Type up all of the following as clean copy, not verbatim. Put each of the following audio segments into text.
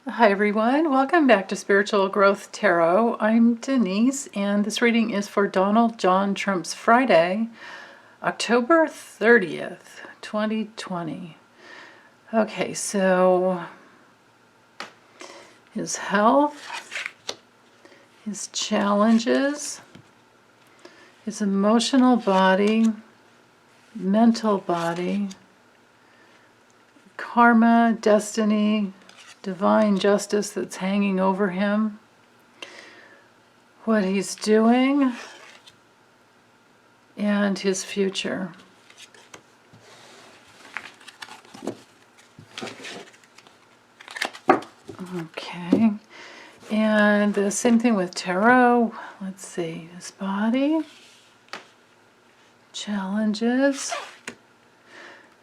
Hi everyone, welcome back to Spiritual Growth Tarot. I'm Denise and this reading is for Donald John Trump's Friday, October 30th, 2020. Okay, so his health, his challenges, his emotional body, mental body, karma, destiny, divine justice that's hanging over him, what he's doing, and his future. Okay, and the same thing with tarot. Let's see, his body, challenges,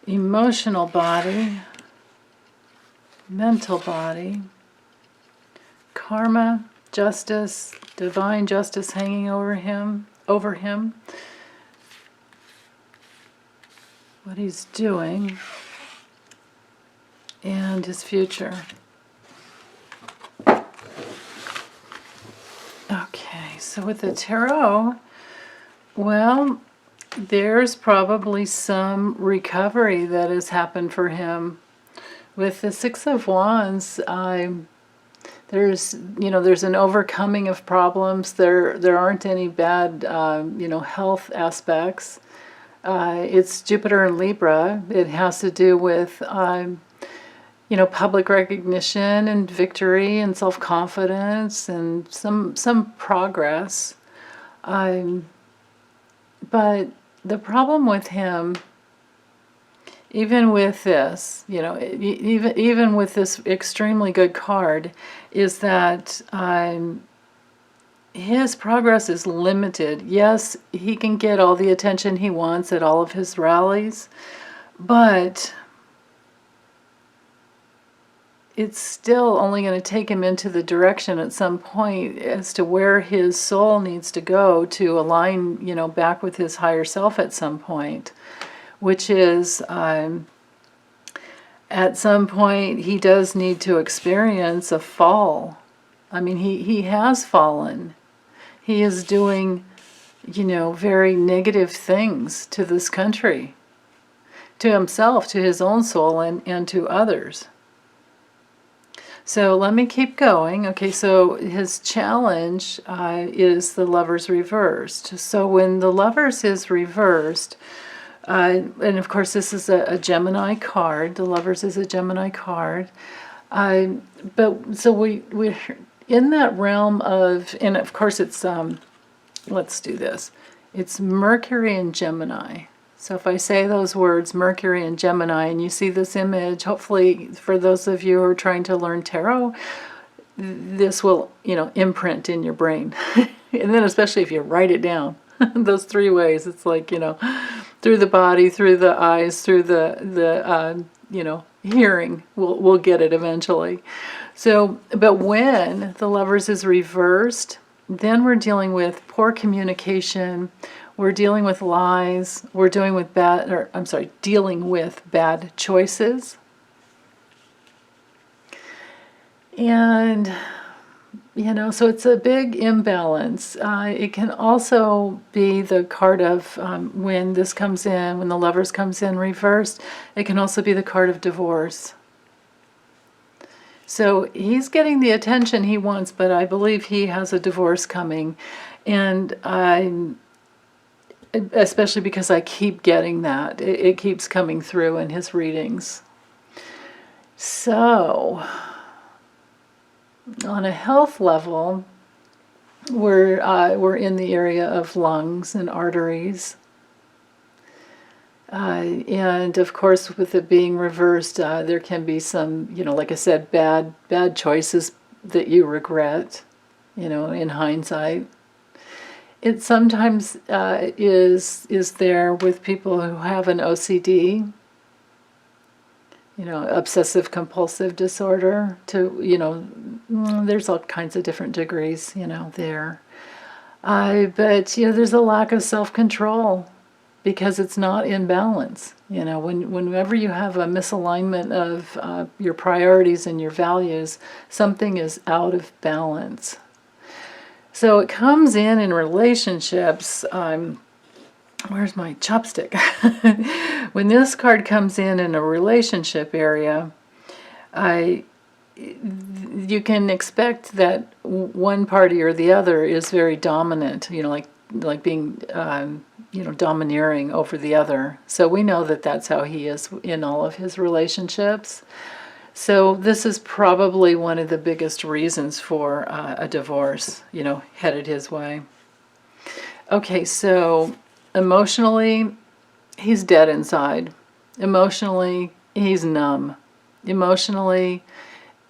emotional body, mental body, karma, justice, divine justice hanging over him, what he's doing, and his future. Okay, so with the tarot, well, there's probably some recovery that has happened for him. With the Six of Wands, there's an overcoming of problems. There aren't any bad health aspects. It's Jupiter in Libra. It has to do with public recognition and victory and self-confidence and some progress. But the problem with him, even with this, even with this extremely good card, is that his progress is limited. Yes, he can get all the attention he wants at all of his rallies, but it's still only going to take him into the direction at some point as to where his soul needs to go to align, back with his higher self at some point, which is at some point he does need to experience a fall. I mean, he has fallen. He is doing, very negative things to this country, to himself, to his own soul, and to others. So let me keep going. Okay, so his challenge is the Lovers reversed. So when the Lovers is reversed, and of course this is a Gemini card. The Lovers is a Gemini card. But so we're in that realm of, and of course it's, let's do this. It's Mercury and Gemini. So if I say those words, Mercury and Gemini, and you see this image, hopefully for those of you who are trying to learn tarot, this will, imprint in your brain. And then especially if you write it down, those three ways, it's like, through the body, through the eyes, through the hearing, we'll get it eventually. So, but when the Lovers is reversed, then we're dealing with poor communication. We're dealing with lies. We're dealing with bad choices. And, so it's a big imbalance. It can also be the card of when this comes in, when the Lovers comes in reversed, it can also be the card of divorce. So he's getting the attention he wants, but I believe he has a divorce coming. And especially because I keep getting that. It keeps coming through in his readings. So, on a health level, we're in the area of lungs and arteries. And of course, with it being reversed, there can be some, like I said, bad choices that you regret, in hindsight. It sometimes is there with people who have an OCD, obsessive compulsive disorder. There's all kinds of different degrees, there. But there's a lack of self-control. because it's not in balance. You know, whenever you have a misalignment of your priorities and your values, something is out of balance. So it comes in relationships. Where's my chopstick? When this card comes in a relationship area, you can expect that one party or the other is very dominant, you know, like being, you know, domineering over the other. So we know that that's how he is in all of his relationships. So this is probably one of the biggest reasons for a divorce, you know, headed his way. Okay, so emotionally, he's dead inside. Emotionally, he's numb. Emotionally,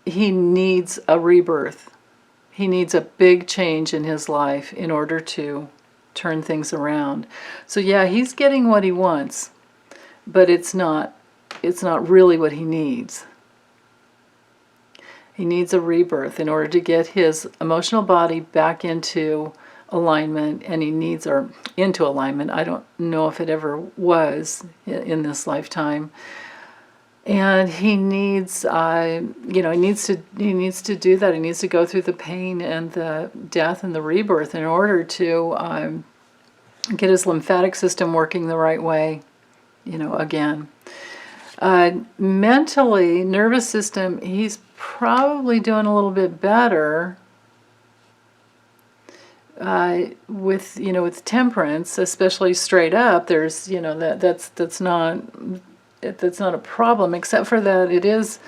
he needs a rebirth. He needs a big change in his life in order to turn things around. So yeah, he's getting what he wants, but it's not really what he needs. He needs a rebirth in order to get his emotional body back into alignment, and he needs, or into alignment. I don't know if it ever was in this lifetime. And he needs, you know, he needs to do that. He needs to go through the pain and the death and the rebirth in order to get his lymphatic system working the right way, you know, again. Mentally, nervous system, he's probably doing a little bit better with, you know, with temperance, especially straight up. There's, you know, that's not a problem, except for that it is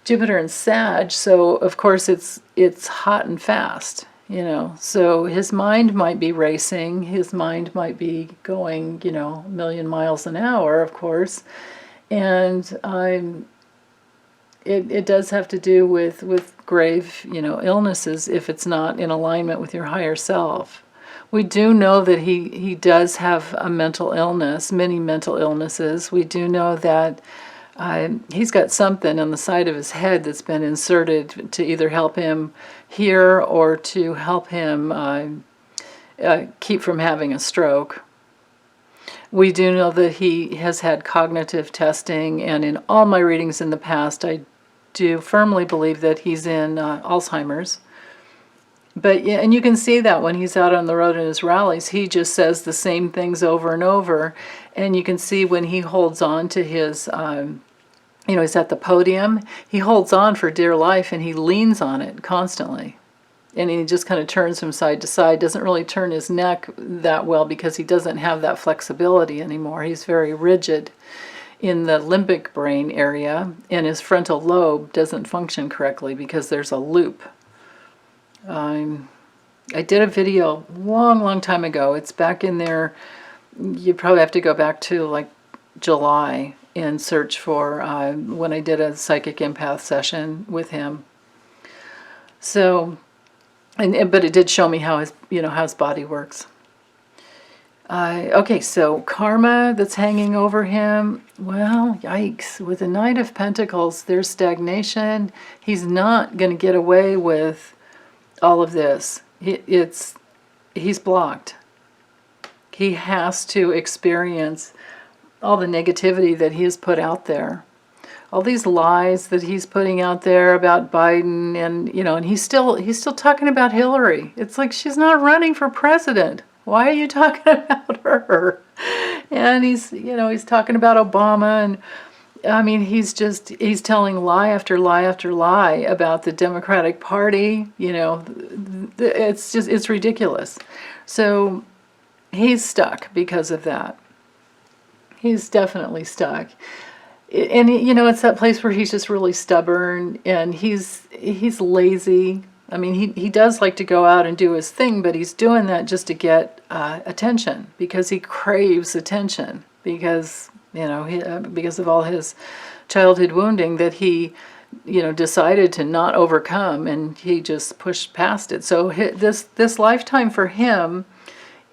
Jupiter and Sag, so of course it's hot and fast, you know. So his mind might be racing, his mind might be going, you know, a million miles an hour, of course, and it does have to do with grave, you know, illnesses if it's not in alignment with your higher self. We do know that he does have a mental illness, many mental illnesses. We do know that he's got something on the side of his head that's been inserted to either help him hear or to help him keep from having a stroke. We do know that he has had cognitive testing, and in all my readings in the past, I do firmly believe that he's in Alzheimer's. But yeah, and you can see that when he's out on the road in his rallies, he just says the same things over and over. And you can see when he holds on to his, you know, he's at the podium, he holds on for dear life and he leans on it constantly. And he just kind of turns from side to side, doesn't really turn his neck that well because he doesn't have that flexibility anymore. He's very rigid in the limbic brain area, and his frontal lobe doesn't function correctly because there's a loop. I did a video long time ago. It's back in there. You probably have to go back to like July and search for when I did a psychic empath session with him. So, but it did show me how his, you know, how his body works. Okay, so karma that's hanging over him. Well, yikes! With the Knight of Pentacles, there's stagnation. He's not going to get away with all of this. He's blocked. He has to experience all the negativity that he has put out there, all these lies that he's putting out there about Biden, and you know, and he's still talking about Hillary. It's like, she's not running for president. Why are you talking about her? And he's, you know, he's talking about Obama, and I mean, he's telling lie after lie after lie about the Democratic Party. You know, it's ridiculous. So he's stuck because of that. He's definitely stuck. And, you know, it's that place where he's just really stubborn, and he's lazy. I mean, he does like to go out and do his thing, but he's doing that just to get attention, because he craves attention, because, you know, because of all his childhood wounding that he, you know, decided to not overcome, and he just pushed past it. So this lifetime for him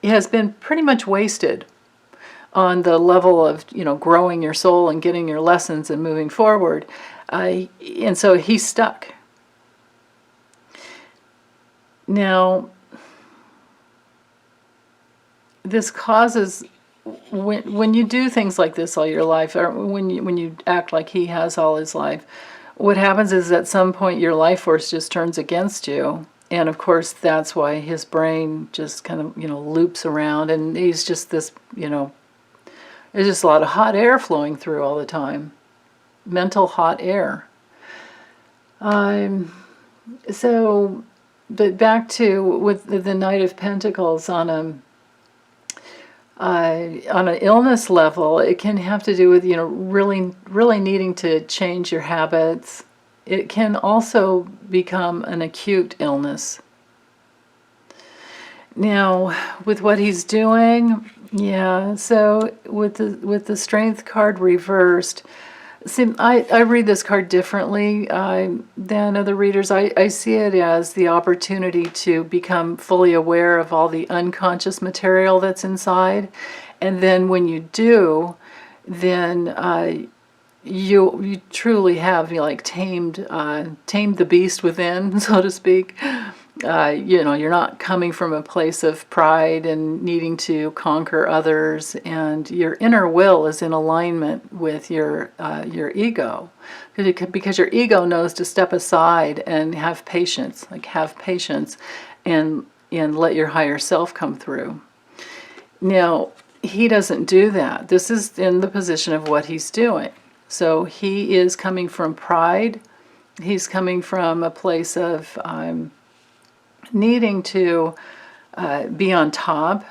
has been pretty much wasted on the level of, you know, growing your soul and getting your lessons and moving forward. And so he's stuck. Now, this causes when you do things like this all your life, or when you act like he has all his life, what happens is at some point your life force just turns against you. And of course, that's why his brain just kind of, loops around, and he's just this, there's just a lot of hot air flowing through all the time. Mental hot air. So, but back to with the Knight of Pentacles on an illness level, it can have to do with, really needing to change your habits. It can also become an acute illness. Now, with what he's doing, yeah, so with the Strength card reversed, see, I read this card differently than other readers. I see it as the opportunity to become fully aware of all the unconscious material that's inside. And then when you do, then you truly have tamed the beast within, so to speak. You're not coming from a place of pride and needing to conquer others, and your inner will is in alignment with your ego, because your ego knows to step aside and have patience, and let your higher self come through. Now, he doesn't do that. This is in the position of what he's doing. So he is coming from pride. He's coming from a place of needing to be on top.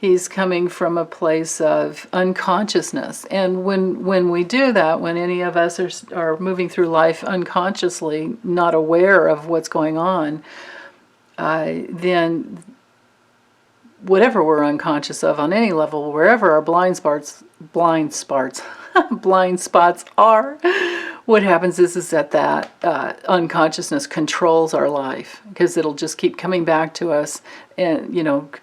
He's coming from a place of unconsciousness. And when we do that, when any of us are moving through life unconsciously, not aware of what's going on, then whatever we're unconscious of on any level, wherever our blind spots are, what happens is that unconsciousness controls our life, because it'll just keep coming back to us, and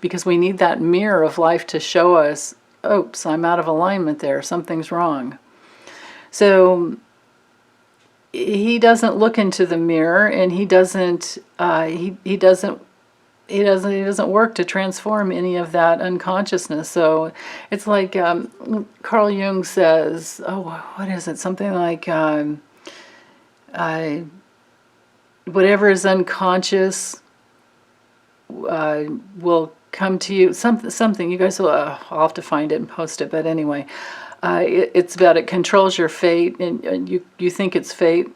because we need that mirror of life to show us, oops, I'm out of alignment there, something's wrong. So he doesn't look into the mirror, and he doesn't work to transform any of that unconsciousness. So it's like Carl Jung says, what is it? Something like whatever is unconscious will come to you. Something you guys will. I'll have to find it and post it. But anyway, it's about it controls your fate, and you think it's fate,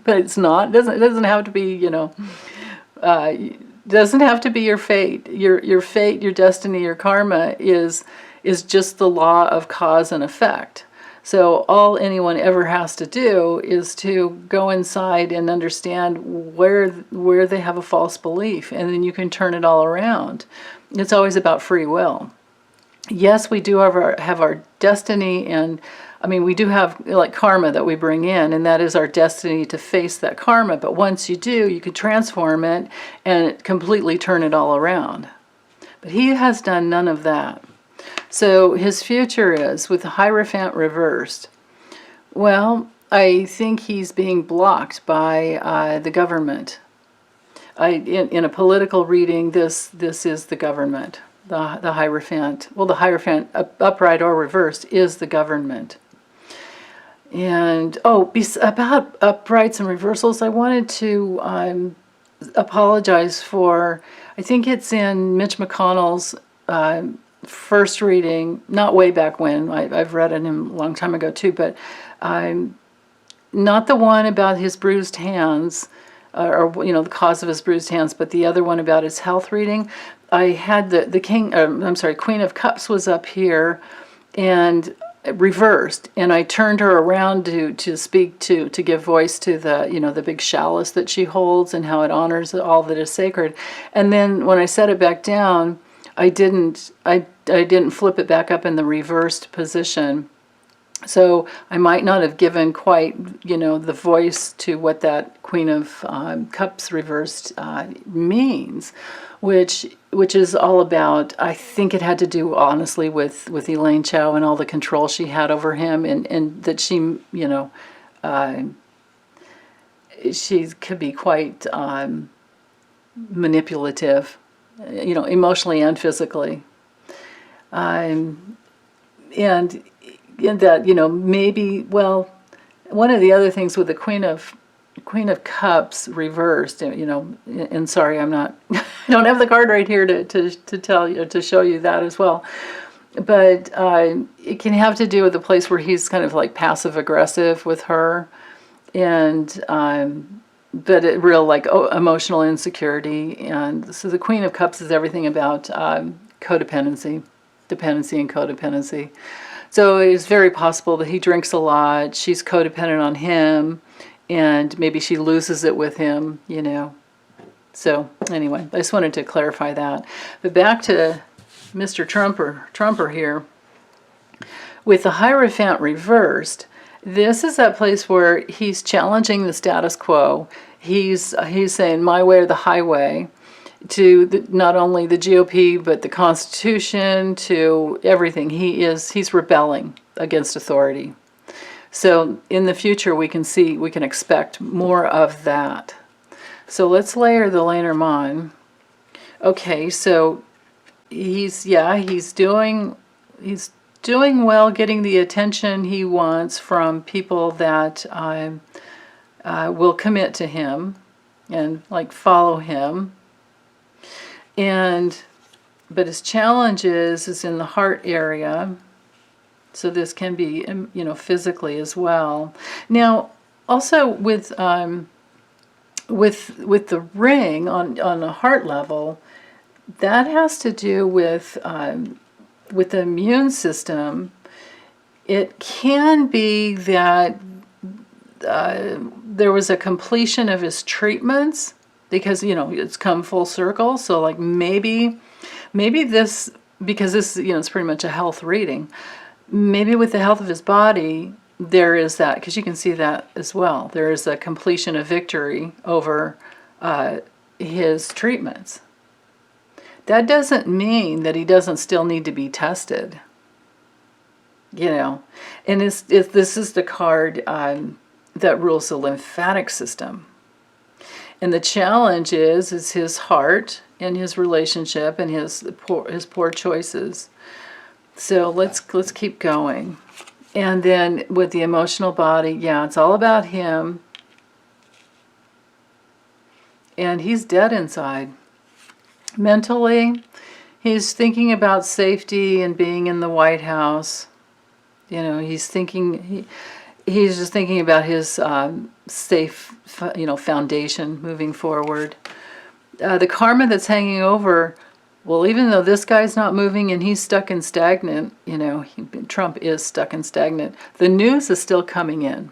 but it's not. It doesn't have to be. Doesn't have to be your fate. Your fate, your destiny, your karma is just the law of cause and effect. So all anyone ever has to do is to go inside and understand where they have a false belief, and then you can turn it all around. It's always about free will. Yes, we do have our destiny, and we do have karma that we bring in, and that is our destiny to face that karma. But once you do, you can transform it and completely turn it all around. But he has done none of that. So his future is with the Hierophant Reversed. Well, I think he's being blocked by the government. In a political reading, this is the government. The Hierophant, the Hierophant, upright or reversed, is the government. And about uprights and reversals, I wanted to apologize for, I think it's in Mitch McConnell's first reading, not way back when, I've read it a long time ago too, but not the one about his bruised hands, or the cause of his bruised hands, but the other one about his health reading. I had the Queen of Cups was up here, and reversed, and I turned her around to speak to give voice to the big chalice that she holds and how it honors all that is sacred. And then when I set it back down, I didn't flip it back up in the reversed position. So I might not have given quite the voice to what that Queen of Cups reversed means, which is all about, I think it had to do honestly with Elaine Chao and all the control she had over him, and that she she could be quite manipulative, emotionally and physically. And in that, maybe, well, one of the other things with the Queen of Cups reversed, and sorry, I'm not, I don't have the card right here to tell you, to show you that as well. But it can have to do with the place where he's kind of like passive aggressive with her, and but real like emotional insecurity. And so the Queen of Cups is everything about codependency, dependency, and codependency. So it's very possible that he drinks a lot, she's codependent on him, and maybe she loses it with him, So anyway, I just wanted to clarify that. But back to Mr. Trumper here. With the Hierophant Reversed, this is that place where he's challenging the status quo. He's saying my way or the highway, to not only the GOP but the Constitution, to everything. He's rebelling against authority. So in the future we can expect more of that. So let's layer the Lenormand. Okay, so he's doing well, getting the attention he wants from people that will commit to him and like follow him. But his challenge is in the heart area. So this can be, physically as well. Now, also with the ring on a heart level, that has to do with the immune system. It can be that there was a completion of his treatments, because it's come full circle. So like maybe this, because this it's pretty much a health reading, maybe with the health of his body there is that, because you can see that as well, there is a completion of victory over his treatments. That doesn't mean that he doesn't still need to be tested, and this is the card that rules the lymphatic system. And the challenge is his heart and his relationship and his poor choices. So let's keep going. And then with the emotional body, it's all about him. And he's dead inside. Mentally, he's thinking about safety and being in the White House. He's just thinking about his safe, foundation moving forward. The karma that's hanging over, well, even though this guy's not moving and he's stuck and stagnant, Trump is stuck and stagnant, the news is still coming in.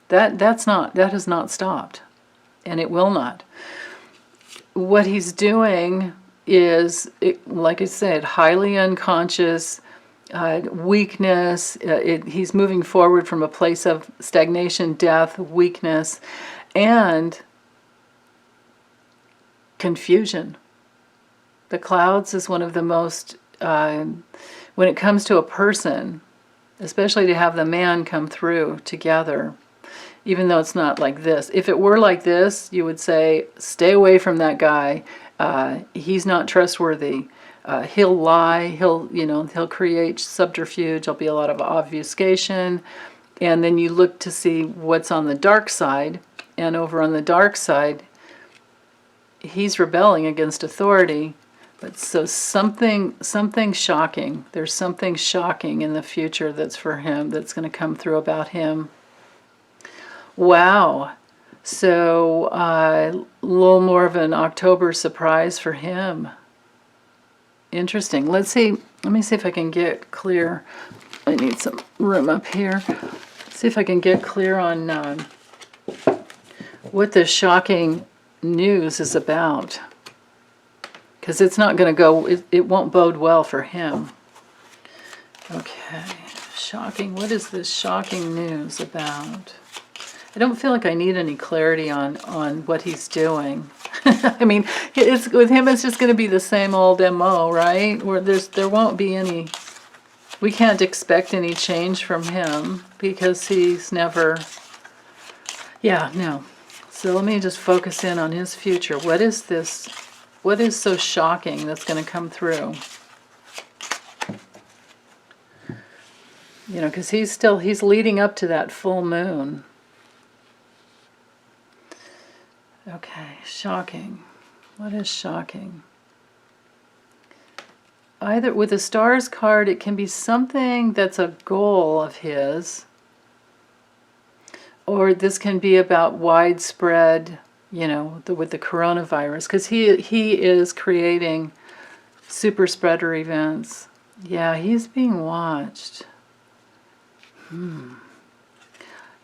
That has not stopped, and it will not. What he's doing is, like I said, highly unconscious, weakness. He's moving forward from a place of stagnation, death, weakness, and confusion. The clouds is one of the most, when it comes to a person, especially to have the man come through together, even though it's not like this. If it were like this, you would say, stay away from that guy. He's not trustworthy. He'll lie. He'll create subterfuge. There'll be a lot of obfuscation. And then you look to see what's on the dark side. And over on the dark side, he's rebelling against authority. But so something shocking. There's something shocking in the future that's for him, that's going to come through about him. Wow. So a little more of an October surprise for him. Interesting. Let me see if I can get clear. I need some room up here. See if I can get clear on what this shocking news is about. Because it's not going to go, it won't bode well for him. Okay. Shocking. What is this shocking news about? I don't feel like I need any clarity on what he's doing. I mean, with him it's just going to be the same old MO, right? Where there won't be any, we can't expect any change from him because he's never, no. So let me just focus in on his future. What is this? What is so shocking that's going to come through? You know, because he's leading up to that full moon. Okay, shocking. What is shocking? Either with the Stars card, it can be something that's a goal of his, or this can be about widespread, you know, with the coronavirus, because he is creating super spreader events. Yeah, he's being watched.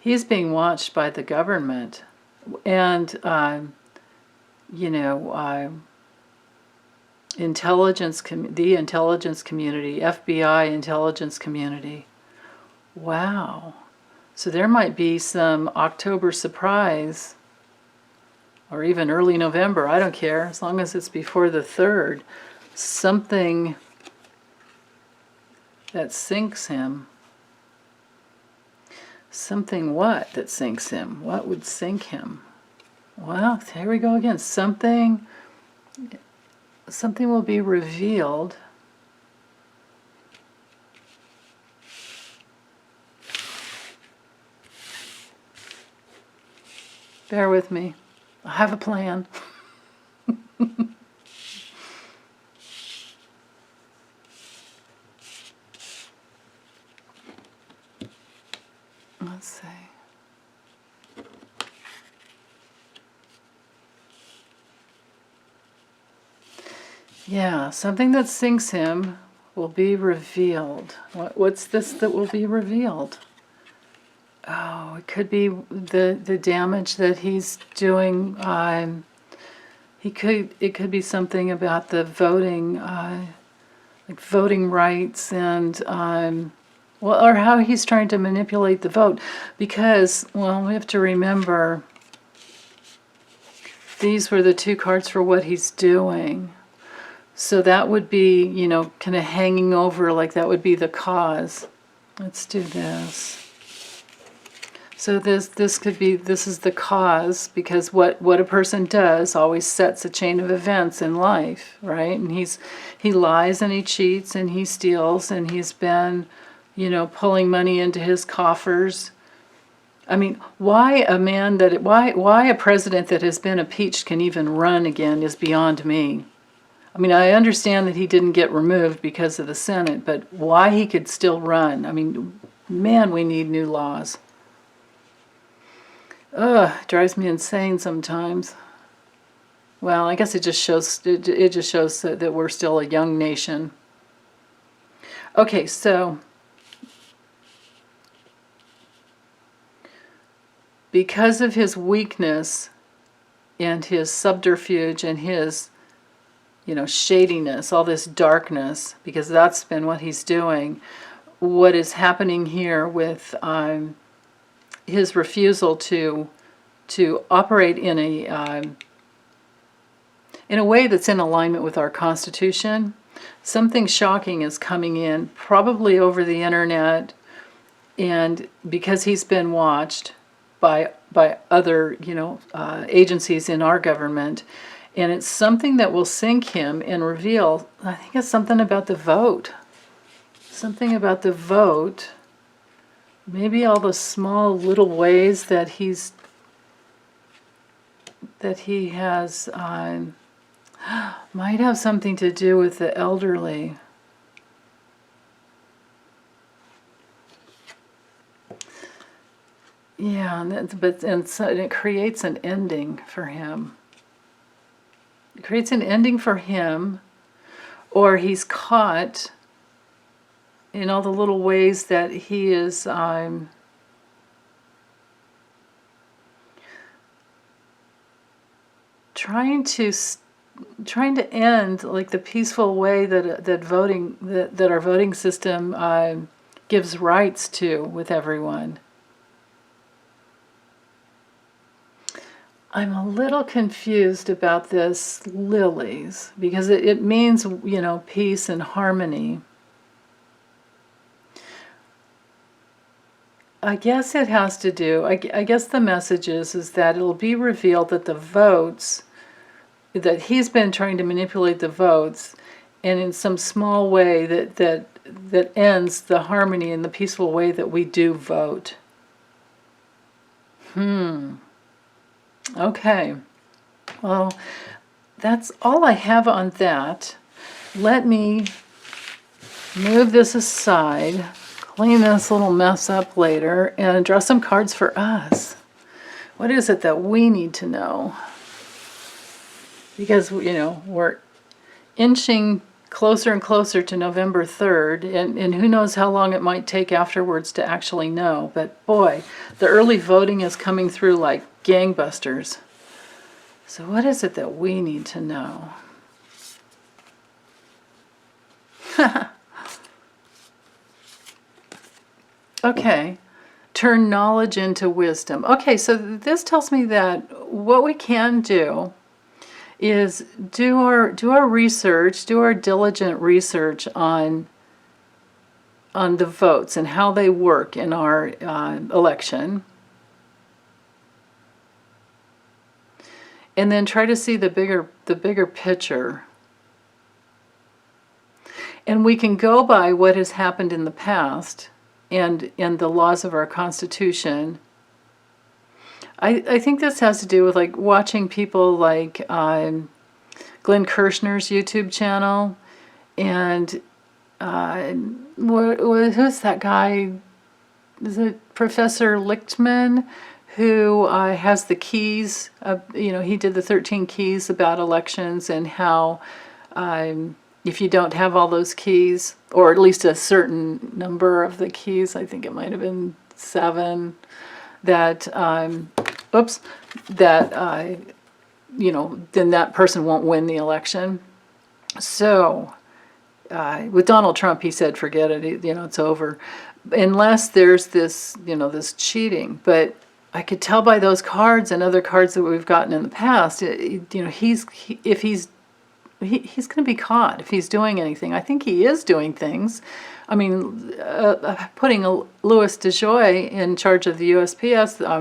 He's being watched by the government, and you know, the intelligence community, FBI intelligence community. Wow. So there might be some October surprise, or even early November, I don't care, as long as it's before the 3rd, something that sinks him. Something what that sinks him? What would sink him? Well, here we go again. Something will be revealed. Bear with me. I have a plan. Let's see. Yeah, something that sinks him will be revealed. What's this that will be revealed? Oh, it could be the damage that he's doing. It could be something about the voting, like voting rights, and well, or how he's trying to manipulate the vote. Because, well, we have to remember these were the 2 cards for what he's doing. So that would be, you know, kind of hanging over, like that would be the cause. Let's do this. So this could be, this is the cause, because what a person does always sets a chain of events in life, right? And he lies and he cheats and he steals, and he's been, you know, pulling money into his coffers. I mean, why a president that has been impeached can even run again is beyond me. I mean, I understand that he didn't get removed because of the Senate, but why he could still run? I mean, man, we need new laws. Ugh, it drives me insane sometimes. Well, I guess it just shows that we're still a young nation. Okay, so because of his weakness and his subterfuge and his, you know, shadiness, all this darkness, because that's been what he's doing, what is happening here with his refusal to operate in a way that's in alignment with our Constitution. Something shocking is coming in, probably over the internet, and because he's been watched by other, you know, agencies in our government, and it's something that will sink him and reveal. I think it's something about the vote. Something about the vote. Maybe all the small little ways that he has might have something to do with the elderly. Yeah, and so it creates an ending for him. It creates an ending for him, or he's caught in all the little ways that he is trying to end, like, the peaceful way that our voting system gives rights to with everyone. I'm a little confused about this lilies, because it means, you know, peace and harmony. I guess it has to do, I guess the message is that it'll be revealed that the votes, that he's been trying to manipulate the votes, and in some small way that ends the harmony in the peaceful way that we do vote. Okay. Well, that's all I have on that. Let me move this aside, clean this little mess up later, and draw some cards for us. What is it that we need to know? Because, you know, we're inching closer and closer to November 3rd, and who knows how long it might take afterwards to actually know. But boy, the early voting is coming through like gangbusters. So what is it that we need to know? Okay, turn knowledge into wisdom. Okay, so this tells me that what we can do is do our research, do our diligent research on the votes and how they work in our election. And then try to see the bigger picture. And we can go by what has happened in the past and the laws of our Constitution. I think this has to do with like watching people like Glenn Kirshner's YouTube channel, and who's that guy? Is it Professor Lichtman? Who has the keys, you know, he did the 13 keys about elections and how if you don't have all those keys, or at least a certain number of the keys, I think it might have been 7, that, you know, then that person won't win the election. So with Donald Trump, he said, forget it, you know, it's over. Unless there's this, you know, this cheating. But I could tell by those cards and other cards that we've gotten in the past, you know, he's going to be caught if he's doing anything. I think he is doing things. I mean, putting Louis DeJoy in charge of the USPS, I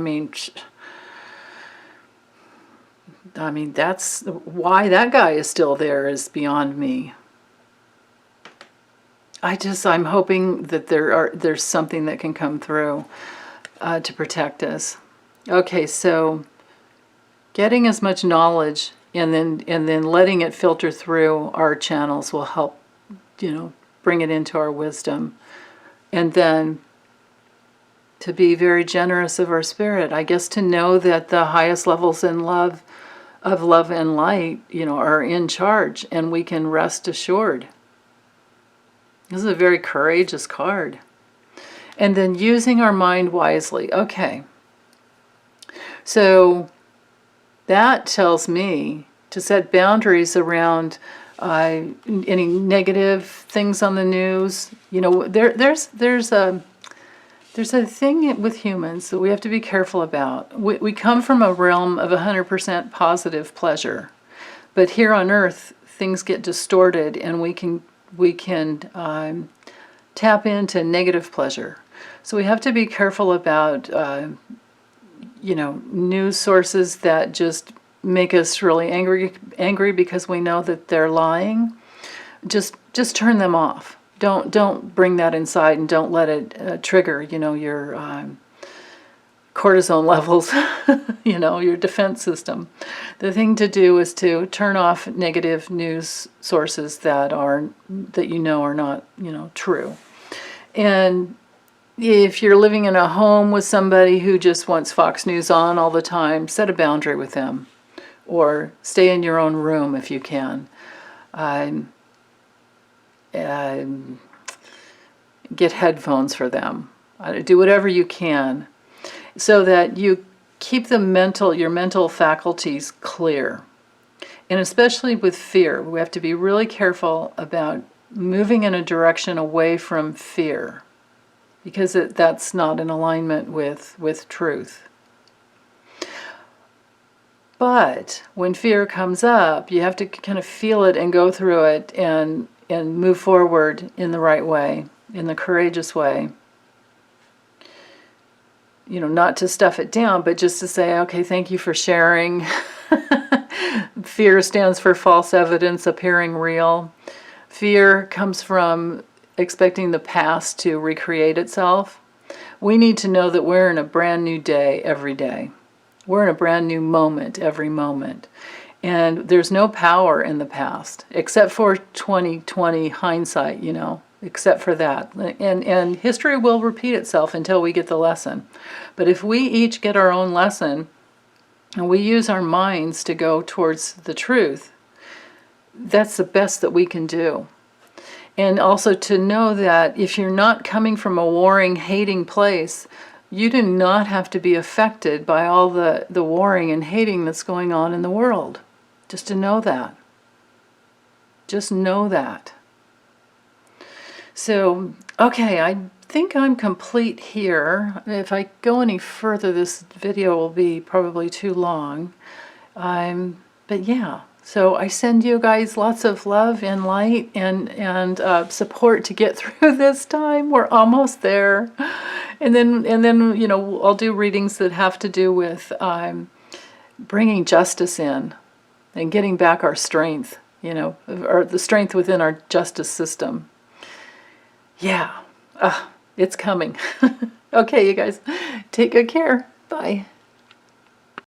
mean, that's why that guy is still there is beyond me. I'm hoping that there's something that can come through to protect us. Okay, so getting as much knowledge and then letting it filter through our channels will help, you know, bring it into our wisdom. And then to be very generous of our spirit. I guess to know that the highest levels of love and light, you know, are in charge, and we can rest assured. This is a very courageous card. And then using our mind wisely. Okay. So that tells me to set boundaries around any negative things on the news. You know, there's a thing with humans that we have to be careful about. We come from a realm of 100% positive pleasure, but here on Earth things get distorted, and we can tap into negative pleasure. So we have to be careful about you know, news sources that just make us really angry because we know that they're lying. Just turn them off. Don't bring that inside, and don't let it trigger, you know, your cortisone levels, you know, your defense system. The thing to do is to turn off negative news sources that you know are not, you know, true. And if you're living in a home with somebody who just wants Fox News on all the time, set a boundary with them, or stay in your own room if you can. Get headphones for them. Do whatever you can so that you keep your mental faculties clear. And especially with fear, we have to be really careful about moving in a direction away from fear, because that's not in alignment with truth. But when fear comes up, you have to kind of feel it and go through it and move forward in the right way, in the courageous way. You know, not to stuff it down, but just to say, okay, thank you for sharing. Fear stands for false evidence appearing real. Fear comes from expecting the past to recreate itself. We need to know that we're in a brand new day every day. We're in a brand new moment every moment. And there's no power in the past, except for 2020 hindsight, you know, except for that. And history will repeat itself until we get the lesson. But if we each get our own lesson, and we use our minds to go towards the truth, that's the best that we can do. And also to know that if you're not coming from a warring, hating place, you do not have to be affected by all the warring and hating that's going on in the world. Just to know that. Just know that. So, okay, I think I'm complete here. If I go any further, this video will be probably too long. But yeah, so I send you guys lots of love and light and support to get through this time. We're almost there. And then you know, I'll do readings that have to do with bringing justice in and getting back our strength, you know, or the strength within our justice system. Yeah, it's coming. Okay, you guys, take good care. Bye.